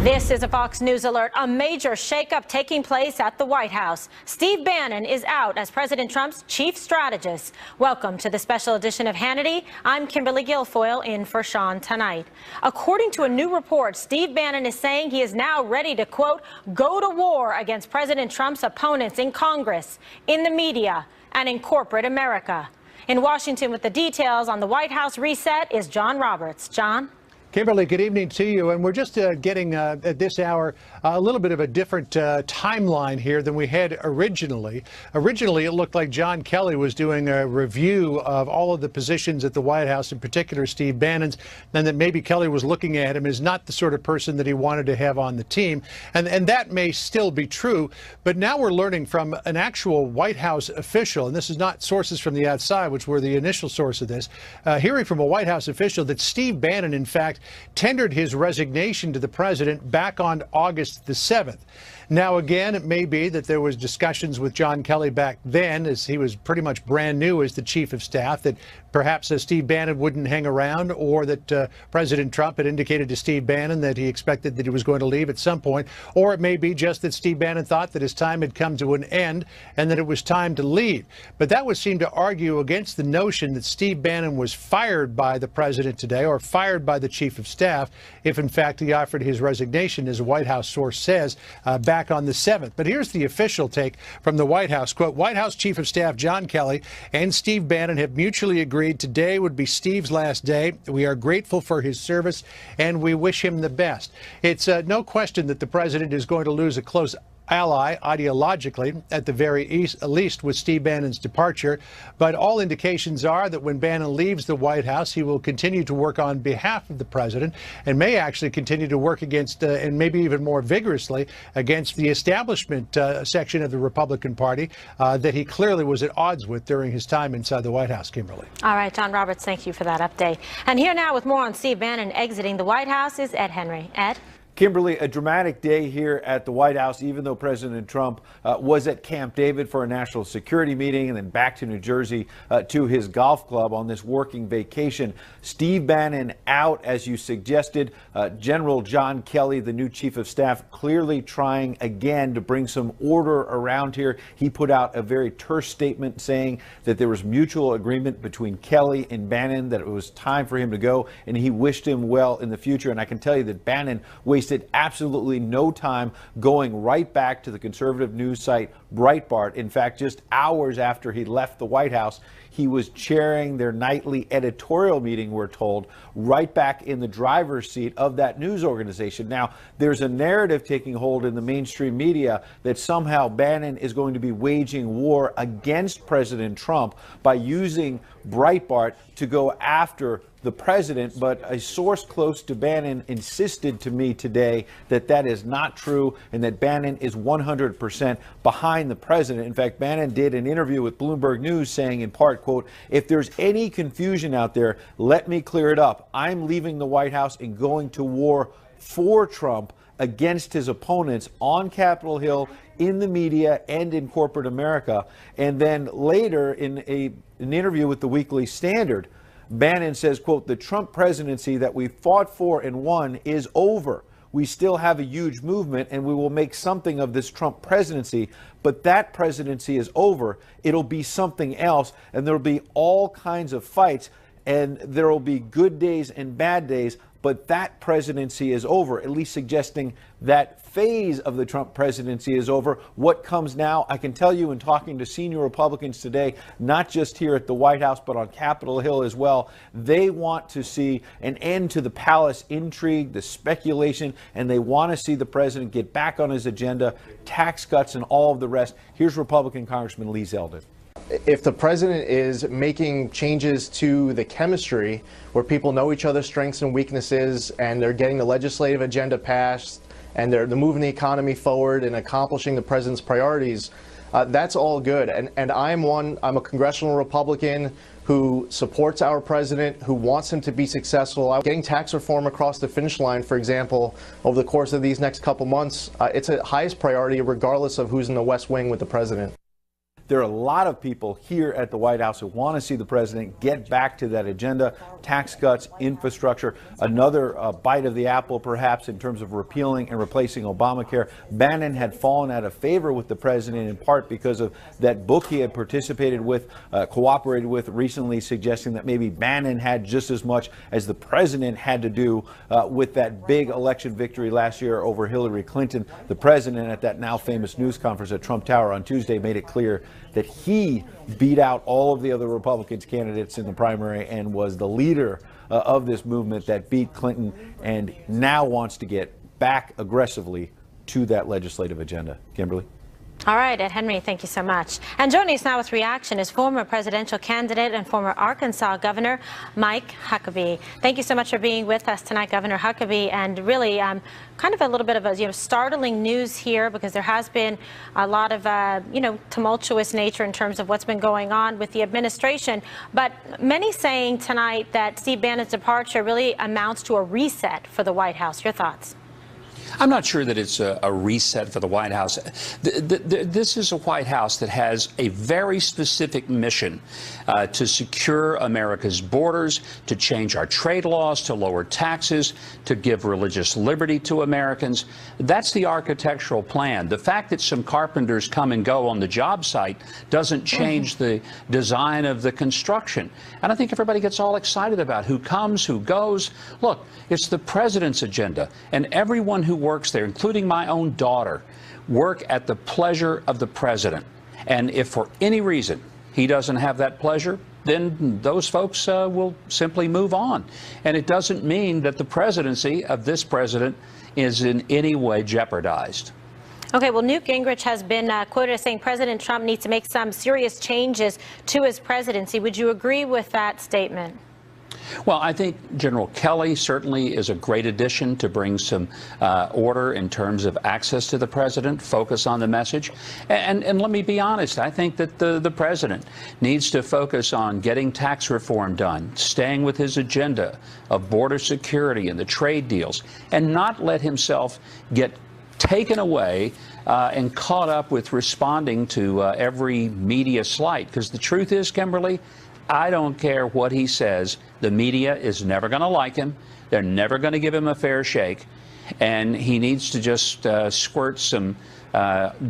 This is a Fox News alert. A major shakeup taking place at the White House. Steve Bannon is out as President Trump's chief strategist. Welcome to the special edition of Hannity. I'm Kimberly Guilfoyle in for Sean tonight. According to a new report, Steve Bannon is saying he is now ready to, quote, go to war against President Trump's opponents in Congress, in the media, and in corporate America. In Washington with the details on the White House reset is John Roberts. John? Kimberly, good evening to you. And we're just getting at this hour a little bit of a different timeline here than we had originally. Originally, it looked like John Kelly was doing a review of all of the positions at the White House, in particular Steve Bannon's, and that maybe Kelly was looking at him as not the sort of person that he wanted to have on the team. And that may still be true. But now we're learning from an actual White House official, and this is not sources from the outside, which were the initial source of this, hearing from a White House official that Steve Bannon, in fact, tendered his resignation to the president back on August the 7th. Now, again, it may be that there was discussions with John Kelly back then, as he was pretty much brand new as the chief of staff, that perhaps Steve Bannon wouldn't hang around, or that President Trump had indicated to Steve Bannon that he expected that he was going to leave at some point. Or it may be just that Steve Bannon thought that his time had come to an end and that it was time to leave. But that would seem to argue against the notion that Steve Bannon was fired by the president today, or fired by the chief of staff, if in fact he offered his resignation, as a White House source says, back on the 7th. But here's the official take from the White House. Quote, White House Chief of Staff John Kelly and Steve Bannon have mutually agreed today would be Steve's last day. We are grateful for his service and we wish him the best. It's no question that the president is going to lose a close ally ideologically, at the very least, with Steve Bannon's departure. But all indications are that when Bannon leaves the White House, he will continue to work on behalf of the president and may actually continue to work against, and maybe even more vigorously, against the establishment section of the Republican Party that he clearly was at odds with during his time inside the White House, Kimberly. All right, John Roberts, thank you for that update. And here now with more on Steve Bannon exiting the White House is Ed Henry. Ed? Kimberly, a dramatic day here at the White House, even though President Trump was at Camp David for a national security meeting and then back to New Jersey to his golf club on this working vacation. Steve Bannon out, as you suggested. General John Kelly, the new chief of staff, clearly trying again to bring some order around here. He put out a very terse statement saying that there was mutual agreement between Kelly and Bannon that it was time for him to go, and he wished him well in the future. And I can tell you that Bannon wasted absolutely no time going right back to the conservative news site Breitbart. In fact, just hours after he left the White House, he was chairing their nightly editorial meeting, we're told, right back in the driver's seat of that news organization. Now, there's a narrative taking hold in the mainstream media that somehow Bannon is going to be waging war against President Trump by using Breitbart to go after the president, but a source close to Bannon insisted to me today that that is not true and that Bannon is 100% behind the president. In fact, Bannon did an interview with Bloomberg News saying in part, quote, if there's any confusion out there, let me clear it up. I'm leaving the White House and going to war for Trump against his opponents on Capitol Hill, in the media, and in corporate America. And then later in an interview with the Weekly Standard, Bannon says, quote, the Trump presidency that we fought for and won is over. We still have a huge movement and we will make something of this Trump presidency, but that presidency is over. It'll be something else, and there'll be all kinds of fights, and there will be good days and bad days, but that presidency is over, at least suggesting that phase of the Trump presidency is over. What comes now, I can tell you in talking to senior Republicans today, not just here at the White House, but on Capitol Hill as well, they want to see an end to the palace intrigue, the speculation, and they want to see the president get back on his agenda, tax cuts and all of the rest. Here's Republican Congressman Lee Zeldin. If the president is making changes to the chemistry where people know each other's strengths and weaknesses, and they're getting the legislative agenda passed, and they're moving the economy forward and accomplishing the president's priorities, that's all good. And I'm a congressional Republican who supports our president, who wants him to be successful. Getting tax reform across the finish line, for example, over the course of these next couple months, it's a highest priority regardless of who's in the West Wing with the president. there are a lot of people here at the White House who want to see the president get back to that agenda: tax cuts, infrastructure, another bite of the apple perhaps in terms of repealing and replacing Obamacare. Bannon had fallen out of favor with the president in part because of that book he had participated with, cooperated with recently, suggesting that maybe Bannon had just as much as the president had to do with that big election victory last year over Hillary Clinton. The president at that now famous news conference at Trump Tower on Tuesday made it clear that he beat out all of the other Republicans candidates in the primary and was the leader of this movement that beat Clinton, and now wants to get back aggressively to that legislative agenda. Kimberly? All right, Ed Henry, thank you so much. And joining us now with reaction is former presidential candidate and former Arkansas Governor Mike Huckabee. Thank you so much for being with us tonight, Governor Huckabee. And really, kind of a little bit of a startling news here, because there has been a lot of tumultuous nature in terms of what's been going on with the administration. But many saying tonight that Steve Bannon's departure really amounts to a reset for the White House. Your thoughts? I'm not sure that it's a reset for the White House. This is a White House that has a very specific mission to secure America's borders, to change our trade laws, to lower taxes, to give religious liberty to Americans. That's the architectural plan. The fact that some carpenters come and go on the job site doesn't change the design of the construction. And I think everybody gets all excited about who comes, who goes. Look, it's the president's agenda, and everyone who works there, including my own daughter, work at the pleasure of the president. And if for any reason he doesn't have that pleasure, then those folks will simply move on. And it doesn't mean that the presidency of this president is in any way jeopardized. Okay, well, Newt Gingrich has been quoted as saying President Trump needs to make some serious changes to his presidency. Would you agree with that statement? Well, I think General Kelly certainly is a great addition to bring some order in terms of access to the president, focus on the message. And let me be honest, I think that the president needs to focus on getting tax reform done, staying with his agenda of border security and the trade deals, and not let himself get taken away and caught up with responding to every media slight. Because the truth is, Kimberly, I don't care what he says. The media is never going to like him. They're never going to give him a fair shake. And he needs to just squirt some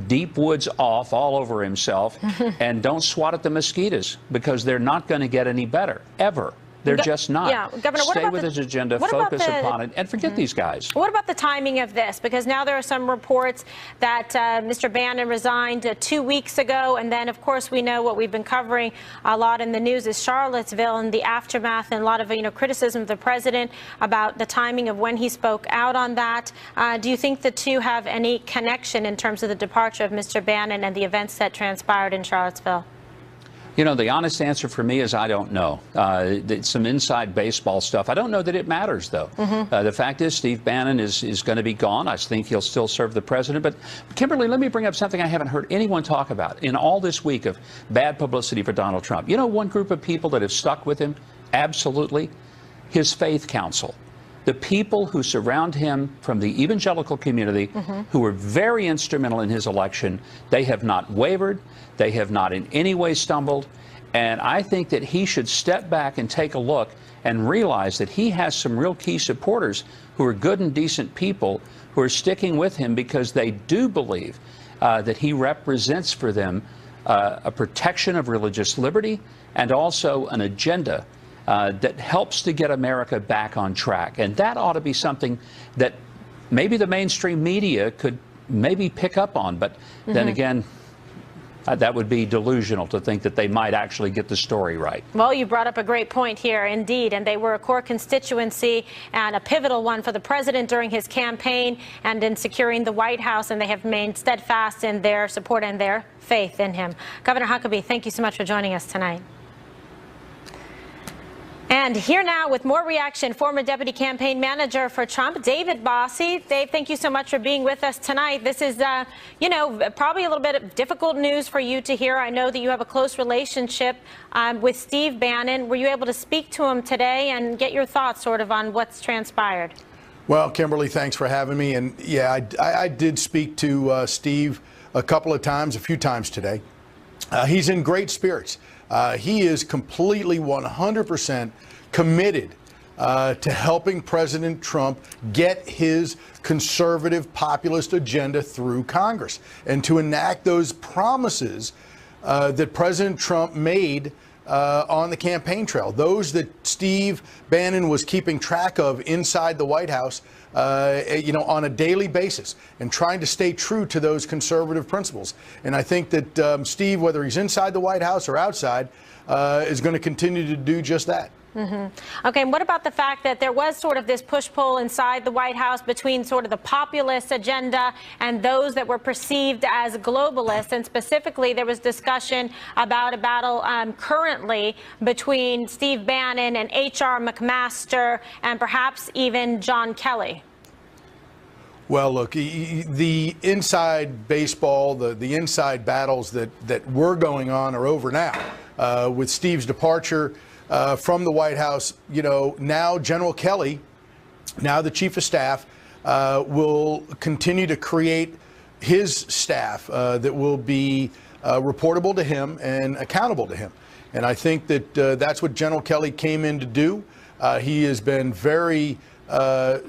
deep woods off all over himself and don't swat at the mosquitoes, because they're not going to get any better, ever. They're just not. Yeah, Governor, Stay with his agenda, focus upon it, and forget these guys. What about the timing of this? Because now there are some reports that Mr. Bannon resigned 2 weeks ago, and then, of course, we know what we've been covering a lot in the news is Charlottesville and the aftermath, and a lot of criticism of the president about the timing of when he spoke out on that. Do you think the two have any connection in terms of the departure of Mr. Bannon and the events that transpired in Charlottesville? You know, the honest answer for me is I don't know. Some inside baseball stuff. I don't know that it matters, though. The fact is, Steve Bannon is going to be gone. I think he'll still serve the president. But, Kimberly, let me bring up something I haven't heard anyone talk about in all this week of bad publicity for Donald Trump. You know, one group of people that have stuck with him? Absolutely. His faith council. The people who surround him from the evangelical community, who were very instrumental in his election, they have not wavered. They have not in any way stumbled. And I think that he should step back and take a look and realize that he has some real key supporters who are good and decent people who are sticking with him because they do believe that he represents for them a protection of religious liberty and also an agenda that helps to get America back on track. And that ought to be something that maybe the mainstream media could maybe pick up on. But then again, that would be delusional to think that they might actually get the story right. Well, you brought up a great point here, indeed. And they were a core constituency and a pivotal one for the president during his campaign and in securing the White House. And they have remained steadfast in their support and their faith in him. Governor Huckabee, thank you so much for joining us tonight. And here now with more reaction, former deputy campaign manager for Trump, David Bossie. Dave, thank you so much for being with us tonight. This is, probably a little bit of difficult news for you to hear. I know that you have a close relationship with Steve Bannon. Were you able to speak to him today and get your thoughts sort of on what's transpired? Well, Kimberly, thanks for having me. And yeah, I did speak to Steve a few times today. He's in great spirits. He is completely 100% committed to helping President Trump get his conservative populist agenda through Congress and to enact those promises that President Trump made on the campaign trail, those that Steve Bannon was keeping track of inside the White House, on a daily basis, and trying to stay true to those conservative principles. And I think that Steve, whether he's inside the White House or outside, is going to continue to do just that. Okay, and what about the fact that there was sort of this push-pull inside the White House between sort of the populist agenda and those that were perceived as globalists, and specifically there was discussion about a battle currently between Steve Bannon and H.R. McMaster and perhaps even John Kelly? Well, look, the inside baseball, the inside battles that were going on are over now. With Steve's departure from the White House, now General Kelly, now the chief of staff, will continue to create his staff that will be reportable to him and accountable to him. And I think that that's what General Kelly came in to do. He has been very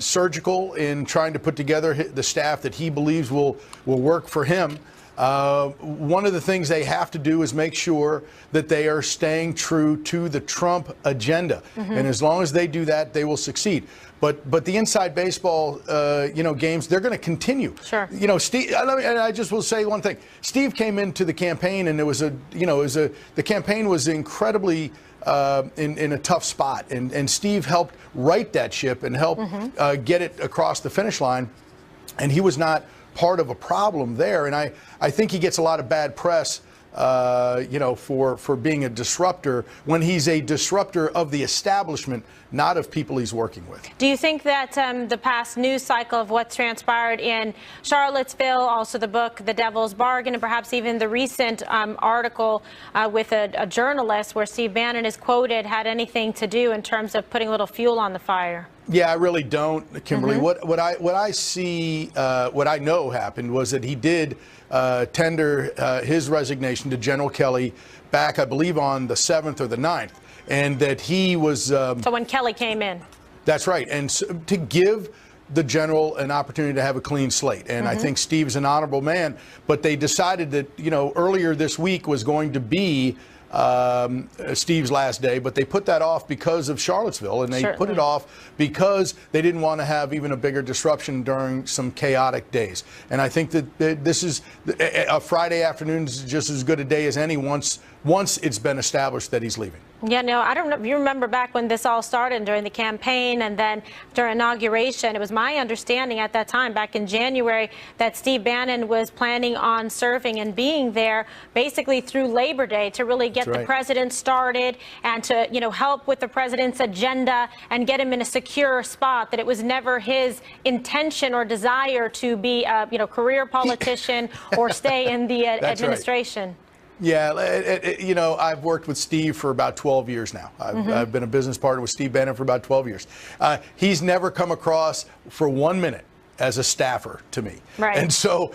surgical in trying to put together the staff that he believes will work for him. One of the things they have to do is make sure that they are staying true to the Trump agenda. And as long as they do that, they will succeed. But the inside baseball, games, they're going to continue. Sure. Steve, and I just will say one thing. Steve came into the campaign, and the campaign was incredibly in a tough spot. And Steve helped right that ship and help get it across the finish line. And he was not part of a problem there. And I think he gets a lot of bad press, for being a disruptor when he's a disruptor of the establishment, not of people he's working with. Do you think that the past news cycle of what's transpired in Charlottesville, also the book The Devil's Bargain, and perhaps even the recent article with a journalist where Steve Bannon is quoted, had anything to do in terms of putting a little fuel on the fire? Yeah, I really don't, Kimberly. What I see, what I know happened was that he did tender his resignation to General Kelly back, I believe, on the 7th or the 9th, and that he was. So when Kelly came in. That's right, and so, to give the general an opportunity to have a clean slate. And I think Steve's an honorable man, but they decided that earlier this week was going to be Steve's last day, but they put that off because of Charlottesville, and they put it off because they didn't want to have even a bigger disruption during some chaotic days. And I think that this is a Friday afternoon is just as good a day as any once it's been established that he's leaving. Yeah, no, I don't know if you remember back when this all started during the campaign and then during inauguration. It was my understanding at that time, back in January, that Steve Bannon was planning on serving and being there basically through Labor Day to really get the president started and to, help with the president's agenda and get him in a secure spot, that it was never his intention or desire to be a, career politician or stay in the administration. Right. Yeah, I've worked with Steve for about 12 years now. I've been a business partner with Steve Bannon for about 12 years. He's never come across for 1 minute as a staffer to me. Right. And so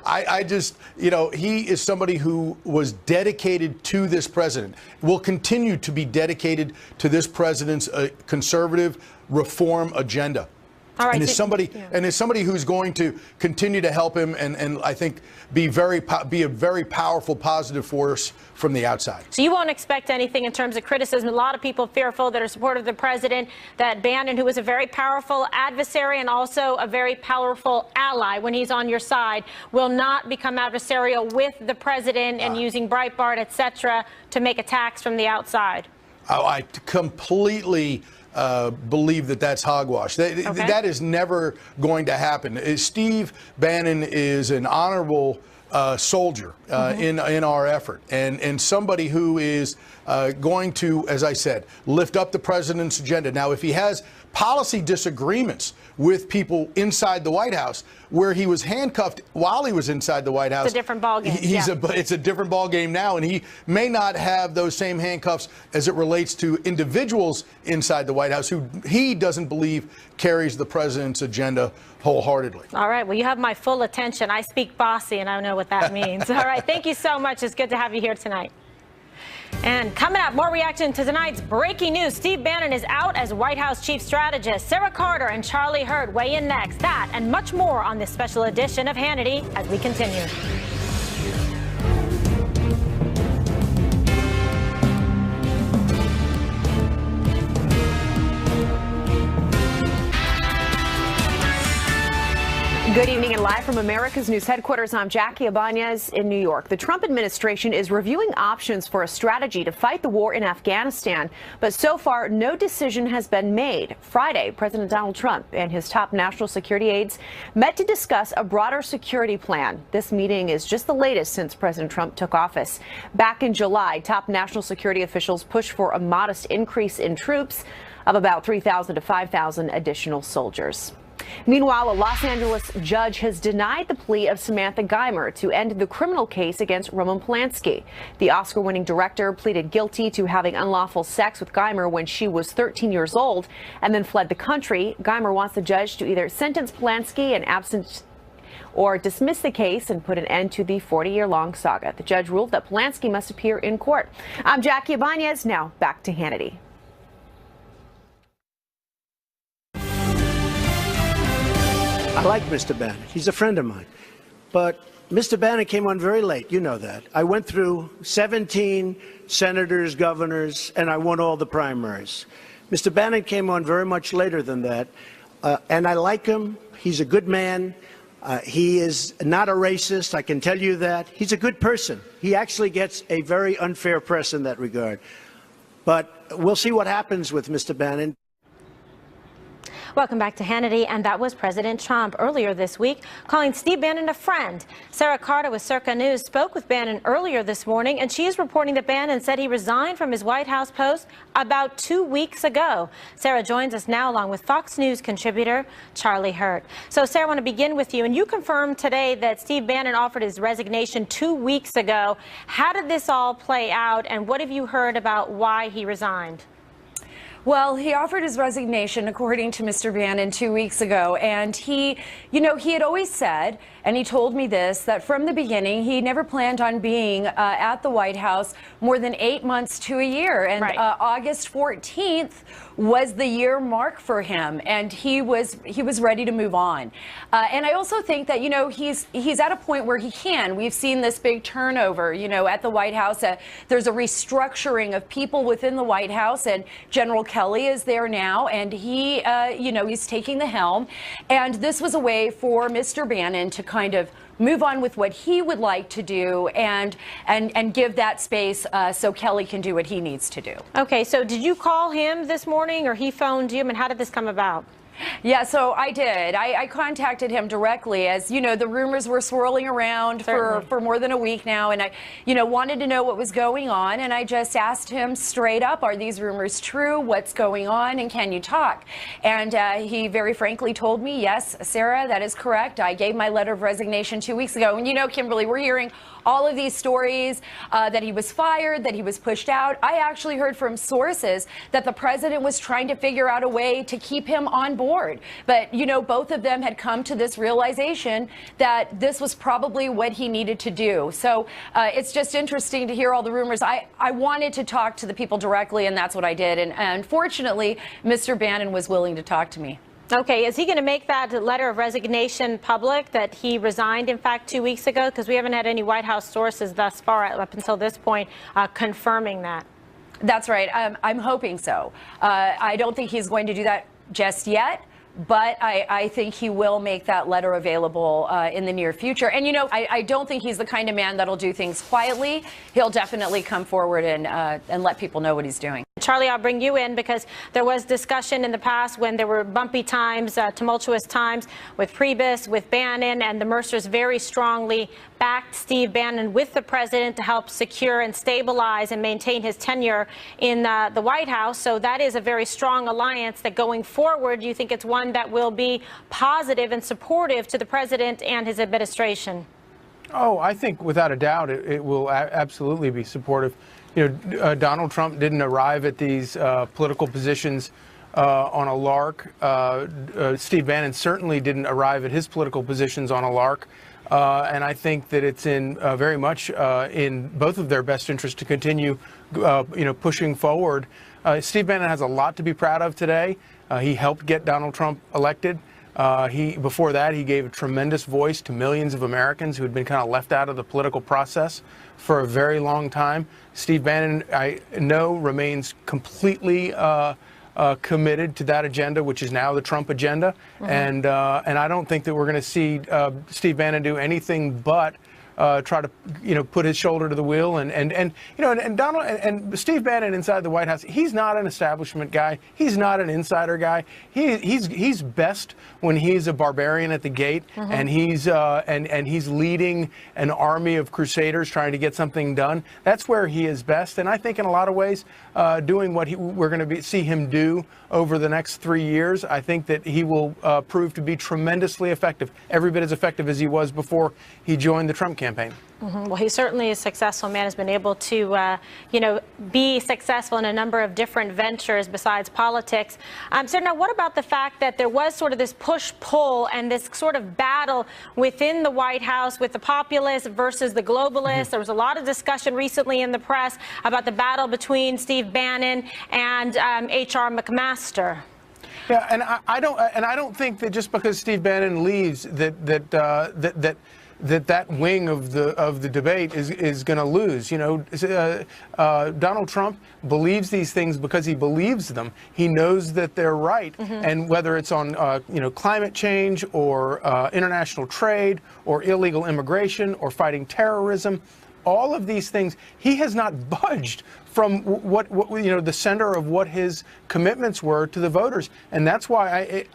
I just, he is somebody who was dedicated to this president, will continue to be dedicated to this president's conservative reform agenda. All right, and as somebody who's going to continue to help him and I think be a very powerful positive force from the outside. So you won't expect anything in terms of criticism. A lot of people fearful that are supportive of the president, that Bannon, who is a very powerful adversary and also a very powerful ally when he's on your side, will not become adversarial with the president and using Breitbart, etc., to make attacks from the outside. I completely believe that that's hogwash. That is never going to happen. Steve Bannon is an honorable soldier in our effort, and somebody who is going to, as I said, lift up the president's agenda. Now, if he has policy disagreements with people inside the White House, where he was handcuffed while he was inside the White House. It's a different ballgame. It's a different ballgame now, and he may not have those same handcuffs as it relates to individuals inside the White House who he doesn't believe carries the president's agenda wholeheartedly. All right. Well, you have my full attention. I speak bossy, and I know what that means. All right. Thank you so much. It's good to have you here tonight. And coming up, more reaction to tonight's breaking news. Steve Bannon is out as White House chief strategist. Sarah Carter and Charlie Hurt weigh in next. That and much more on this special edition of Hannity as we continue. Good evening and live from America's News Headquarters, I'm Jackie Ibanez in New York. The Trump administration is reviewing options for a strategy to fight the war in Afghanistan, but so far no decision has been made. Friday, President Donald Trump and his top national security aides met to discuss a broader security plan. This meeting is just the latest since President Trump took office. Back in July, top national security officials pushed for a modest increase in troops of about 3,000 to 5,000 additional soldiers. Meanwhile, a Los Angeles judge has denied the plea of Samantha Geimer to end the criminal case against Roman Polanski. The Oscar-winning director pleaded guilty to having unlawful sex with Geimer when she was 13 years old and then fled the country. Geimer wants the judge to either sentence Polanski in absence or dismiss the case and put an end to the 40-year-long saga. The judge ruled that Polanski must appear in court. I'm Jackie Ibanez. Now back to Hannity. I like Mr. Bannon. He's a friend of mine. But Mr. Bannon came on very late. You know that. I went through 17 senators, governors, and I won all the primaries. Mr. Bannon came on very much later than that. And I like him. He's a good man. He is not a racist. I can tell you that. He's a good person. He actually gets a very unfair press in that regard. But we'll see what happens with Mr. Bannon. Welcome back to Hannity, and that was President Trump earlier this week calling Steve Bannon a friend. Sarah Carter with Circa News spoke with Bannon earlier this morning, and she is reporting that Bannon said he resigned from his White House post about 2 weeks ago. Sarah joins us now along with Fox News contributor Charlie Hurt. So Sarah, I want to begin with you, and you confirmed today that Steve Bannon offered his resignation 2 weeks ago. How did this all play out, and what have you heard about why he resigned? Well, he offered his resignation, according to Mr. Bannon, 2 weeks ago. And he had always said, and he told me this, that from the beginning, he never planned on being at the White House more than 8 months to a year. And right. August 14th was the year mark for him, and he was ready to move on. And I also think that, he's at a point where he can. We've seen this big turnover, at the White House. There's a restructuring of people within the White House, and General Kelly is there now, and he, he's taking the helm. And this was a way for Mr. Bannon to kind of move on with what he would like to do and give that space so Kelly can do what he needs to do. Okay, so did you call him this morning, or he phoned you? And how did this come about? Yeah, so I did. I contacted him directly. As you know, the rumors were swirling around for more than a week now, and I wanted to know what was going on, and I just asked him straight up, are these rumors true? What's going on, and can you talk? And he very frankly told me, yes, Sarah, that is correct. I gave my letter of resignation 2 weeks ago. And Kimberly, we're hearing all of these stories that he was fired, that he was pushed out. I actually heard from sources that the president was trying to figure out a way to keep him on board. But, both of them had come to this realization that this was probably what he needed to do. So it's just interesting to hear all the rumors. I wanted to talk to the people directly, and that's what I did. And fortunately, Mr. Bannon was willing to talk to me. Okay, is he going to make that letter of resignation public, that he resigned, in fact, 2 weeks ago? Because we haven't had any White House sources thus far, up until this point, confirming that. That's right. I'm hoping so. I don't think he's going to do that just yet, but I think he will make that letter available in the near future. And, I don't think he's the kind of man that'll do things quietly. He'll definitely come forward and let people know what he's doing. Charlie, I'll bring you in because there was discussion in the past when there were bumpy times, tumultuous times with Priebus, with Bannon, and the Mercers very strongly backed Steve Bannon with the president to help secure and stabilize and maintain his tenure in the White House. So that is a very strong alliance that going forward, you think it's one that will be positive and supportive to the president and his administration? Oh, I think without a doubt it will absolutely be supportive. Donald Trump didn't arrive at these political positions on a lark. Steve Bannon certainly didn't arrive at his political positions on a lark. And I think that it's very much in both of their best interest to continue, pushing forward. Steve Bannon has a lot to be proud of today. He helped get Donald Trump elected. Before that, he gave a tremendous voice to millions of Americans who had been kind of left out of the political process for a very long time. Steve Bannon, I know, remains completely committed to that agenda, which is now the Trump agenda. And I don't think that we're going to see Steve Bannon do anything but try to, put his shoulder to the wheel and Donald and Steve Bannon inside the White House. He's not an establishment guy. He's not an insider guy. He's best when he's a barbarian at the gate and he's leading an army of crusaders trying to get something done. That's where he is best. And I think in a lot of ways, doing what we're going to see him do over the next 3 years, I think that he will prove to be tremendously effective, every bit as effective as he was before he joined the Trump campaign. Well, he certainly is a successful man, has been able to, be successful in a number of different ventures besides politics. So now what about the fact that there was sort of this push-pull and this sort of battle within the White House with the populists versus the globalists? There was a lot of discussion recently in the press about the battle between Steve Bannon and H.R. McMaster. Yeah, and I don't think that just because Steve Bannon leaves that wing of the debate is going to lose. Donald Trump believes these things because he believes them. He knows that they're right, and whether it's on climate change or international trade or illegal immigration or fighting terrorism, all of these things, he has not budged from what the center of what his commitments were to the voters, and that's why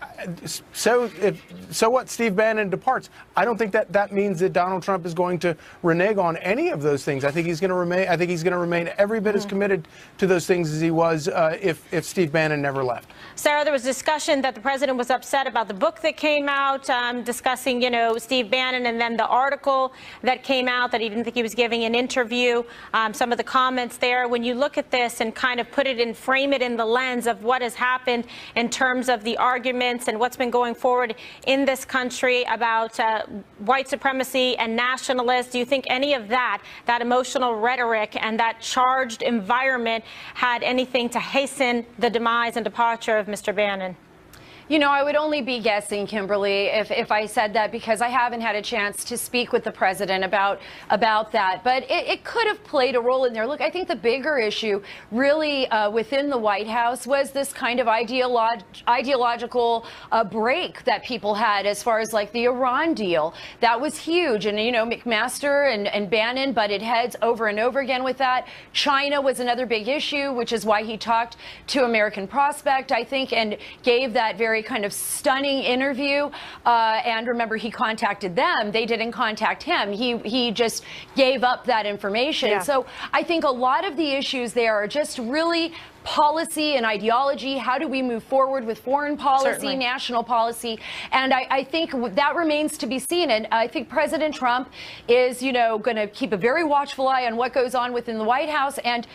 so what Steve Bannon departs, I don't think that means that Donald Trump is going to renege on any of those things. I think he's going to remain. I think he's going to remain every bit as committed to those things as he was if Steve Bannon never left. Sarah, there was discussion that the president was upset about the book that came out discussing Steve Bannon, and then the article that came out that he didn't think he was giving an interview. Some of the comments there. When you look at this and kind of frame it in the lens of what has happened in terms of the arguments and what's been going forward in this country about white supremacy and nationalists, do you think any of that emotional rhetoric and that charged environment had anything to hasten the demise and departure of Mr. Bannon? I would only be guessing, Kimberly, if I said that, because I haven't had a chance to speak with the president about that. But it could have played a role in there. Look, I think the bigger issue really within the White House was this kind of ideological break that people had as far as like the Iran deal. That was huge. And, McMaster and Bannon butted heads over and over again with that. China was another big issue, which is why he talked to American Prospect, I think, and gave that very kind of stunning interview. And remember, he contacted them. They didn't contact him. He just gave up that information. Yeah. So I think a lot of the issues there are just really policy and ideology. How do we move forward with foreign policy, Certainly. national policy? And I think that remains to be seen. And I think President Trump is, going to keep a very watchful eye on what goes on within the White House and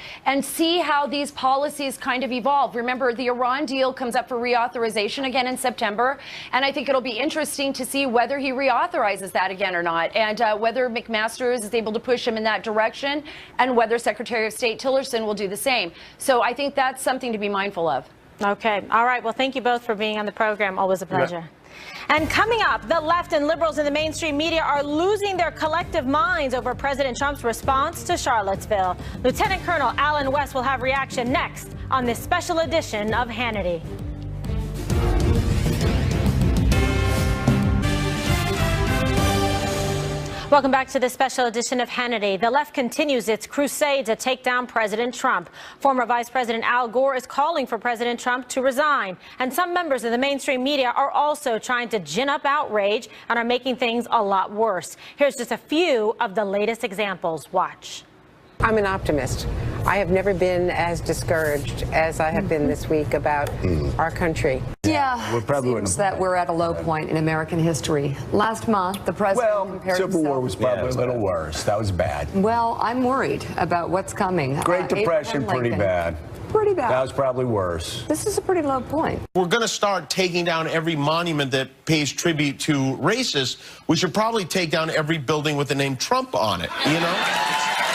see how these policies kind of evolve. Remember, the Iran deal comes up for reauthorization again in September. And I think it'll be interesting to see whether he reauthorizes that again or not, and whether McMaster is able to push him in that direction, and whether Secretary of State Tillerson will do the same. So I think that's something to be mindful of. Okay. All right. Well, thank you both for being on the program. Always a pleasure. And coming up, the left and liberals in the mainstream media are losing their collective minds over President Trump's response to Charlottesville. Lieutenant Colonel Alan West will have reaction next on this special edition of Hannity. Welcome back to this special edition of Hannity. The left continues its crusade to take down President Trump. Former Vice President Al Gore is calling for President Trump to resign. And some members of the mainstream media are also trying to gin up outrage and are making things a lot worse. Here's just a few of the latest examples. Watch. I'm an optimist. I have never been as discouraged as I have been this week about our country. Yeah, it seems that we're at a low point in American history. Last month, the president compared Civil War was probably a little worse. That was bad. Well, I'm worried about what's coming. Great Depression, pretty bad. Pretty bad. That was probably worse. This is a pretty low point. We're going to start taking down every monument that pays tribute to racists. We should probably take down every building with the name Trump on it, you know?